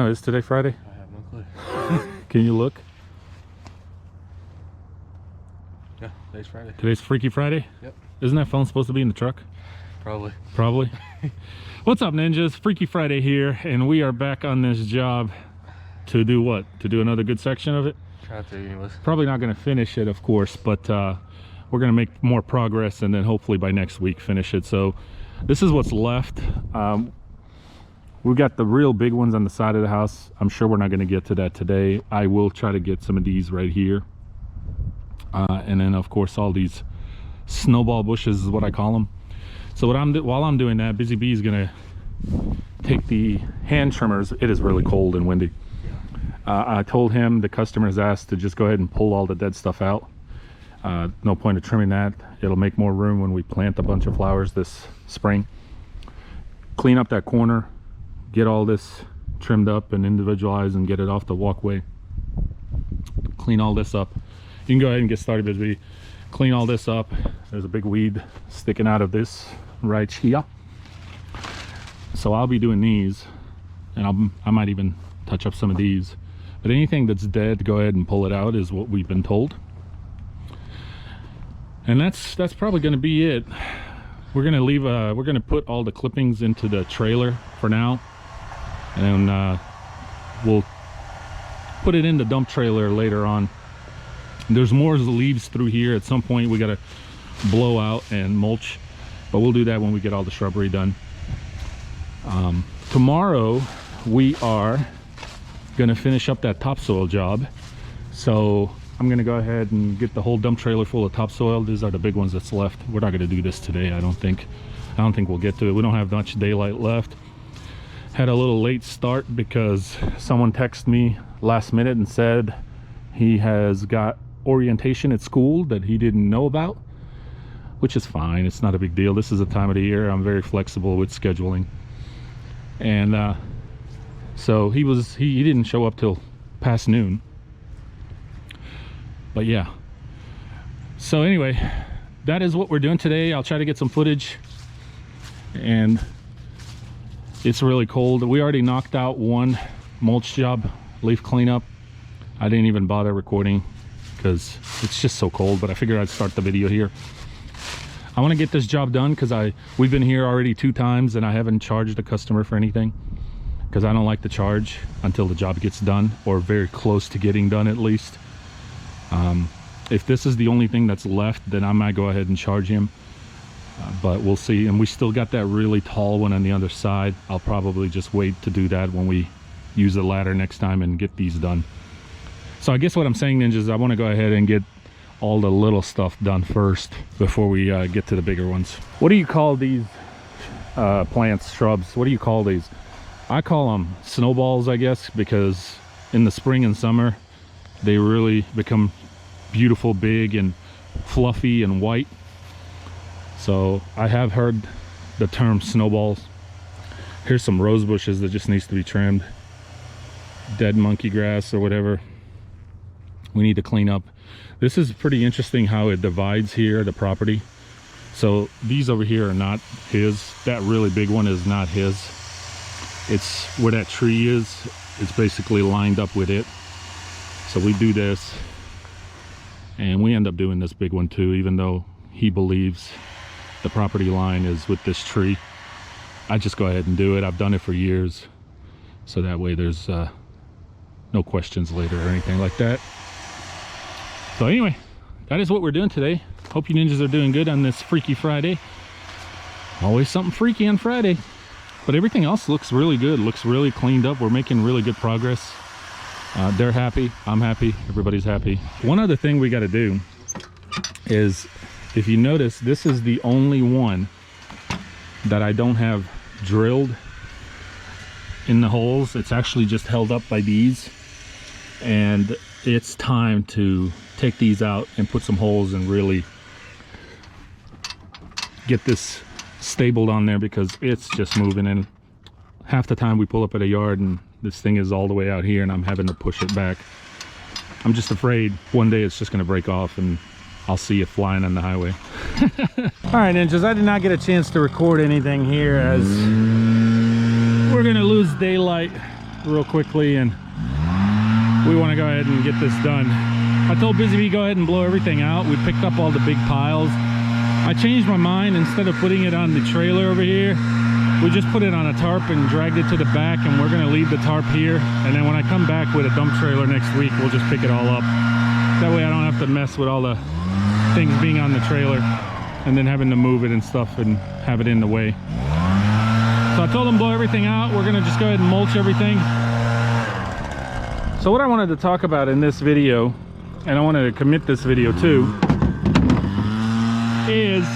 know, is today Friday? I have no clue. Can you look? Yeah, today's Friday. Today's Freaky Friday? Yep. Isn't that phone supposed to be in the truck? Probably. Probably. What's up, ninjas? Freaky Friday here, and we are back on this job to do what? To do another good section of it? Try to, anyways. Probably not going to finish it, of course, but we're going to make more progress, and then hopefully by next week finish it. So this is what's left. We've got the real big ones on the side of the house. I'm sure we're not going to get to that today. I will try to get some of these right here. And then, of course, all these snowball bushes is what I call them. So while I'm doing that, Busy Bee is going to take the hand trimmers. It is really cold and windy. I told him the customers asked to just go ahead and pull all the dead stuff out. No point of trimming that. It'll make more room when we plant a bunch of flowers this spring. Clean up that corner, get all this trimmed up and individualized and get it off the walkway. Clean all this up. You can go ahead and get started, Busy Bee. Clean all this up. There's a big weed sticking out of this right here. So I'll be doing these, and I might even touch up some of these. But anything that's dead, go ahead and pull it out is what we've been told. And that's probably going to be it. We're going to leave we're going to put all the clippings into the trailer for now, and we'll put it in the dump trailer later on. There's more leaves through here. At some point we got to blow out and mulch, but we'll do that when we get all the shrubbery done. Tomorrow we are going to finish up that topsoil job, so I'm going to go ahead and get the whole dump trailer full of topsoil. These are the big ones that's left. We're not going to do this today. I don't think we'll get to it. We don't have much daylight left. Had a little late start because someone texted me last minute and said he has got orientation at school that he didn't know about, which is fine. It's not a big deal. This is the time of the year I'm very flexible with scheduling. And so he didn't show up till past noon. But yeah, so anyway, that is what we're doing today. I'll try to get some footage, and it's really cold. We already knocked out one mulch job, leaf cleanup. I didn't even bother recording because it's just so cold, but I figured I'd start the video here. I want to get this job done because we've been here already 2 times and I haven't charged a customer for anything, because I don't like to charge until the job gets done, or very close to getting done at least. If this is the only thing that's left, then I might go ahead and charge him, but we'll see. And we still got that really tall one on the other side. I'll probably just wait to do that when we use the ladder next time and get these done. So I guess what I'm saying, ninjas, is I want to go ahead and get all the little stuff done first before we get to the bigger ones. What do you call these plants, shrubs? What do you call these? I call them snowballs, I guess, because in the spring and summer they really become beautiful, big and fluffy and white. So I have heard the term snowballs. Here's some rose bushes that just needs to be trimmed. Dead monkey grass or whatever we need to clean up. This is pretty interesting how it divides here, the property. So these over here are not his. That really big one is not his. It's where that tree is. It's basically lined up with it. So we do this, and we end up doing this big one too, even though he believes the property line is with this tree. I just go ahead and do it. I've done it for years, so that way there's no questions later or anything like that. So anyway, that is what we're doing today. Hope you ninjas are doing good on this Freaky Friday. Always something freaky on Friday. But everything else looks really good, looks really cleaned up. We're making really good progress. They're happy, I'm happy, everybody's happy. One other thing we got to do is, if you notice, this is the only one that I don't have drilled in the holes. It's actually just held up by these, and it's time to take these out and put some holes and really get this stabled on there, because it's just moving. And half the time we pull up at a yard and this thing is all the way out here and I'm having to push it back. I'm just afraid one day it's just going to break off and I'll see it flying on the highway. All right, ninjas, I did not get a chance to record anything here as we're going to lose daylight real quickly, and we want to go ahead and get this done. I told Busy Bee go ahead and blow everything out. We picked up all the big piles. I changed my mind. Instead of putting it on the trailer over here, we just put it on a tarp and dragged it to the back, and we're going to leave the tarp here, and then when I come back with a dump trailer next week, we'll just pick it all up. That way I don't have to mess with all the things being on the trailer and then having to move it and stuff and have it in the way. So I told them blow everything out. We're gonna just go ahead and mulch everything. So what I wanted to talk about in this video, and I wanted to commit this video to, is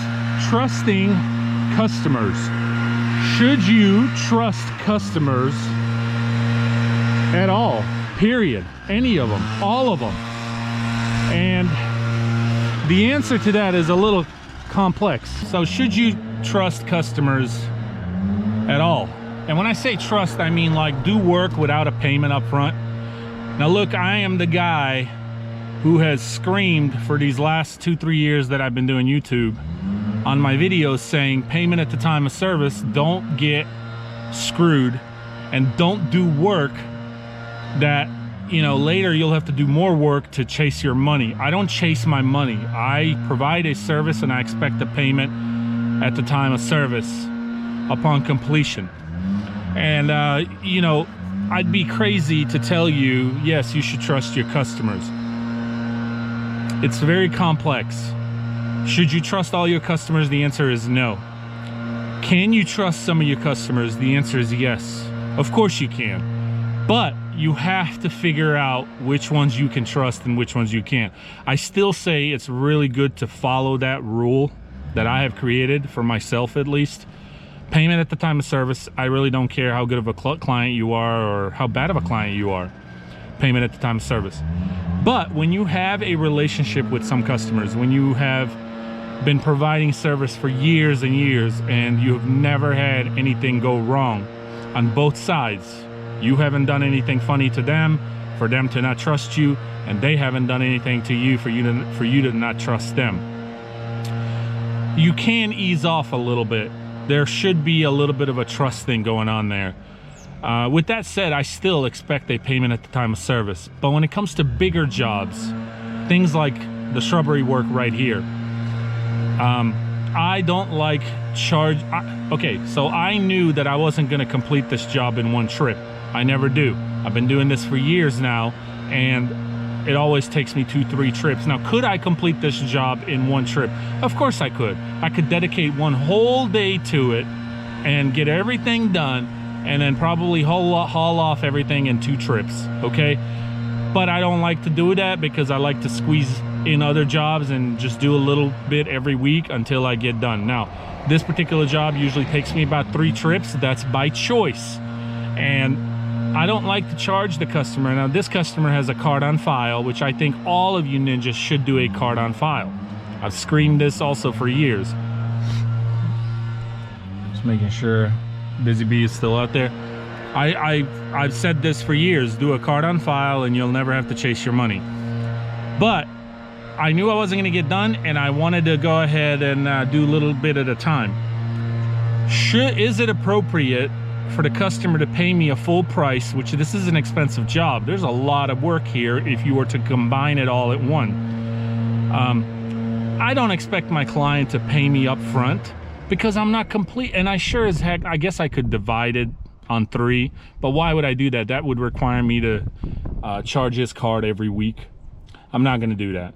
trusting customers. Should you trust customers at all? Period. Any of them, all of them. And the answer to that is a little complex. So should you trust customers at all? And when I say trust, I mean like do work without a payment up front. Now look, I am the guy who has screamed for these last 2-3 years that I've been doing YouTube on my videos saying payment at the time of service. Don't get screwed, and don't do work that, you know, later you'll have to do more work to chase your money. I don't chase my money. I provide a service and I expect a payment at the time of service upon completion. And you know, I'd be crazy to tell you, yes, you should trust your customers. It's very complex. Should you trust all your customers? The answer is no. Can you trust some of your customers? The answer is yes. Of course you can. But you have to figure out which ones you can trust and which ones you can't. I still say it's really good to follow that rule that I have created for myself, at least. Payment at the time of service. I really don't care how good of a client you are or how bad of a client you are. Payment at the time of service. But when you have a relationship with some customers, when you have been providing service for years and years and you have never had anything go wrong on both sides, you haven't done anything funny to them for them to not trust you, and they haven't done anything to you for you to not trust them, you can ease off a little bit. There should be a little bit of a trust thing going on there. With that said, I still expect a payment at the time of service. But when it comes to bigger jobs, things like the shrubbery work right here, I don't like okay, so I knew that I wasn't gonna complete this job in one trip. I never do. I've been doing this for years now, and it always takes me 2-3 trips. Now, could I complete this job in one trip? Of course I could. I could dedicate one whole day to it and get everything done, and then probably haul off everything in 2 trips, okay? But I don't like to do that because I like to squeeze in other jobs and just do a little bit every week until I get done. Now, this particular job usually takes me about 3 trips. That's by choice. And I don't like to charge the customer. Now, this customer has a card on file, which I think all of you ninjas should do a card on file. I've screamed this also for years. Just making sure Busy Bee is still out there. I've said this for years, do a card on file and you'll never have to chase your money. But I knew I wasn't gonna get done, and I wanted to go ahead and do a little bit at a time. Is it appropriate for the customer to pay me a full price, which this is an expensive job? There's a lot of work here if you were to combine it all at one. I don't expect my client to pay me up front because I'm not complete, and I sure as heck, I guess I could divide it on 3, but why would I do that? That would require me to charge his card every week. I'm not gonna do that.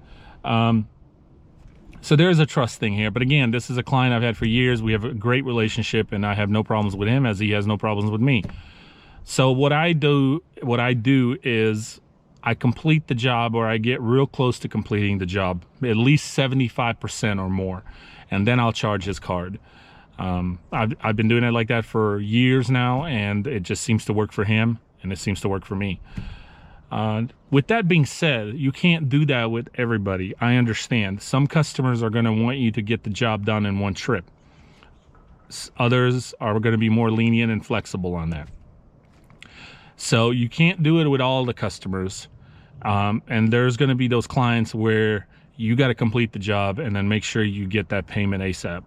So there's a trust thing here, but again, this is a client I've had for years. We have a great relationship, and I have no problems with him as he has no problems with me. So what I do is I complete the job, or I get real close to completing the job, at least 75% or more, and then I'll charge his card. I've been doing it like that for years now, and it just seems to work for him, and it seems to work for me. With that being said, you can't do that with everybody. I understand. Some customers are going to want you to get the job done in one trip. Others are going to be more lenient and flexible on that. So you can't do it with all the customers. And there's going to be those clients where you got to complete the job and then make sure you get that payment ASAP.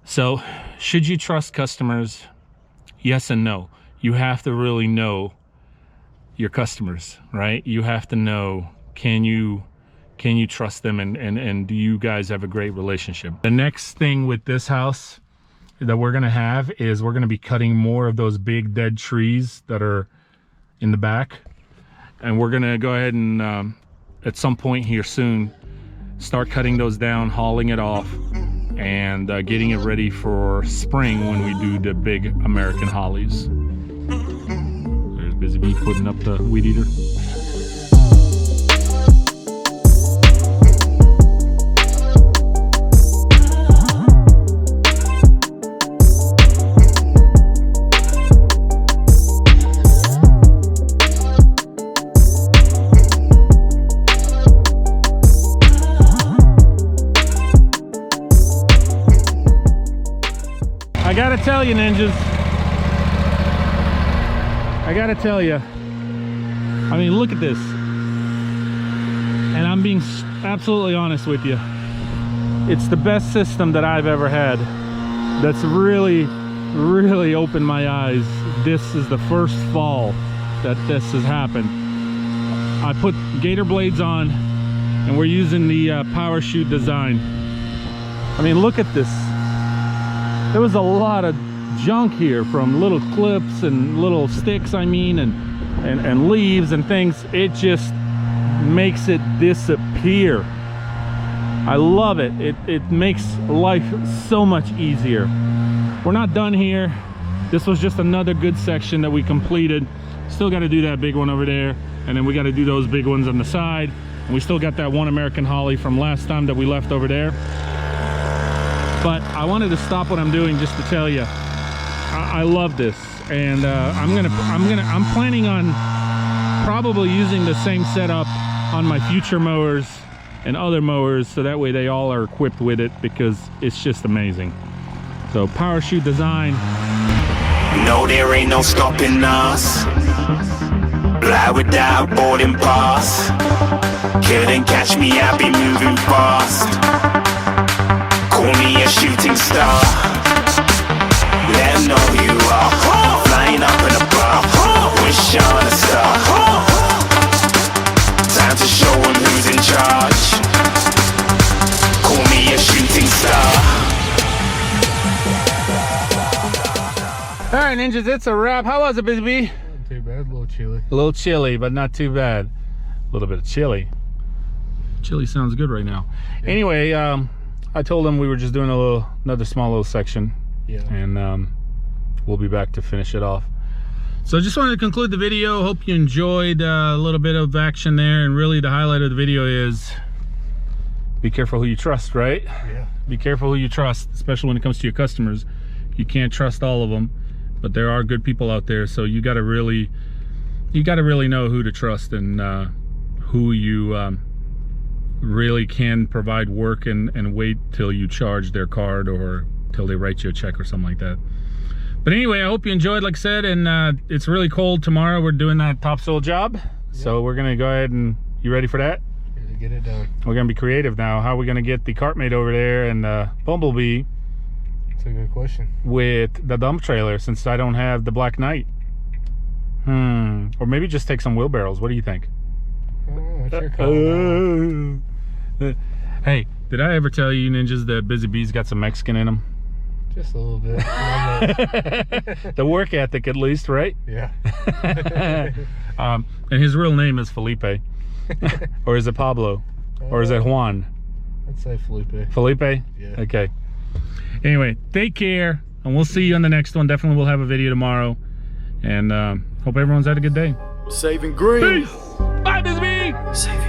So should you trust customers? Yes and no. you have to really know your customers, right? You have to know, can you trust them, and do you guys have a great relationship? The next thing with this house that we're gonna have is we're gonna be cutting more of those big dead trees that are in the back, and we're gonna go ahead and at some point here soon start cutting those down, hauling it off, and getting it ready for spring when we do the big American hollies. There's Busy Bee putting up the weed eater. I gotta tell you, ninjas, I gotta tell you, I mean, look at this, and I'm being absolutely honest with you, it's the best system that I've ever had. That's really opened my eyes. This is the first fall that this has happened. I put gator blades on, and we're using the Power Chute design. I mean, look at this. There was a lot of junk here, from little clips and little sticks, I mean, and leaves and things. It just makes it disappear. I love it. It makes life so much easier. We're not done here. This was just another good section that we completed. Still got to do that big one over there, and then we got to do those big ones on the side. And we still got that one American holly from last time that we left over there. But I wanted to stop what I'm doing just to tell you, I love this, and I'm planning on probably using the same setup on my future mowers and other mowers, so that way they all are equipped with it, because it's just amazing. So Power Chute design. No, there ain't no stopping us. Fly without boarding pass. Couldn't catch me, I'll be moving fast. Call me a shooting star. Let them know who you are. Flying up in a bar. Wish on a star. Time to show them who's in charge. Call me a shooting star. All right, ninjas, it's a wrap. How was it, Busy Bee? Not too bad, a little chilly. A little chilly, but not too bad. A little bit of chili. Chili sounds good right now. Yeah. Anyway, I told them we were just doing another small little section. Yeah. And we'll be back to finish it off. So just wanted to conclude the video. Hope you enjoyed a little bit of action there. And really the highlight of the video is be careful who you trust, right? Yeah. Be careful who you trust, especially when it comes to your customers. You can't trust all of them, but there are good people out there. So you got to really know who to trust, and who you really can provide work and wait till you charge their card or till they write you a check or something like that. But anyway, I hope you enjoyed, like I said, and it's really cold tomorrow. We're doing that topsoil job. Yep. So we're gonna go ahead and, you ready for that? Ready to get it done. We're gonna be creative now. How are we gonna get the CartMate over there and Bumblebee? That's a good question. With the dump trailer, since I don't have the Black Knight. Or maybe just take some wheelbarrows. What do you think? What's your call? Hey, did I ever tell you, ninjas, that Busy Bee's got some Mexican in him? Just a little bit. The work ethic, at least, right? Yeah. And his real name is Felipe. Or is it Pablo? Or is it Juan? I'd say Felipe. Felipe? Yeah. Okay. Anyway, take care, and we'll see you on the next one. Definitely we'll have a video tomorrow. And hope everyone's had a good day. Saving green. Peace. Bye, Busy Bee. Saving